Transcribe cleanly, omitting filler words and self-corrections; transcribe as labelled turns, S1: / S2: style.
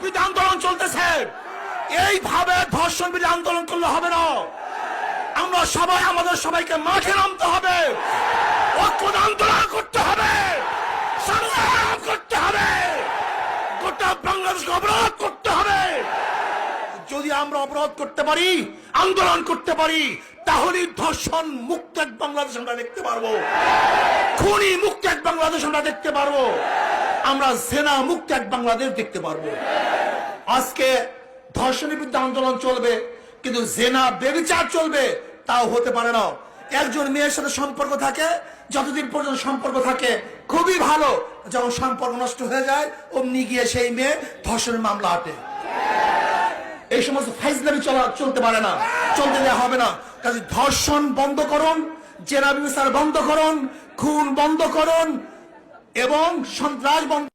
S1: বিরোধী আন্দোলন চলতেছে, এইভাবে ধর্ষণ বিরোধী আন্দোলন করলে হবে না। আমরা সবাই আমাদের সবাইকে মাঠে নামতে হবে, ঐক্যবদ্ধ আন্দোলন করতে হবে, সংগ্রাম করতে হবে, গোটা বাংলাদেশকে অবরোধ করতে হবে। যদি আমরা অবরোধ করতে পারি, আন্দোলন করতে পারি, তাহলে ধর্ষণ মুক্ত এক বাংলাদেশ আমরা দেখতে পারবো, খুনি মুক্ত এক বাংলাদেশ আমরা দেখতে পারবো, আমরা জেনা মুক্ত এক বাংলাদেশ দেখতে পারবো। আজকে ধর্ষণের বিরুদ্ধে আন্দোলন চলবে, কিন্তু জেনা বেবিচার চলবে, তাও হতে পারে না। একজন মেয়ের সাথে সম্পর্ক থাকে, যতদিন পর্যন্ত সম্পর্ক থাকে খুবই ভালো, যখন সম্পর্ক নষ্ট হয়ে যায় অমনি গিয়ে সেই মেয়ে ধর্ষণের মামলা হাঁটে। এই সমস্ত ফাইজলামি চলতে পারে না, চলতে দেওয়া হবে না। কাজে ধর্ষণ বন্ধ করুন, জেনা ব্যবস্থা বন্ধ করুন, খুন বন্ধ করুন এবং সন্ত্রাস বন্ধ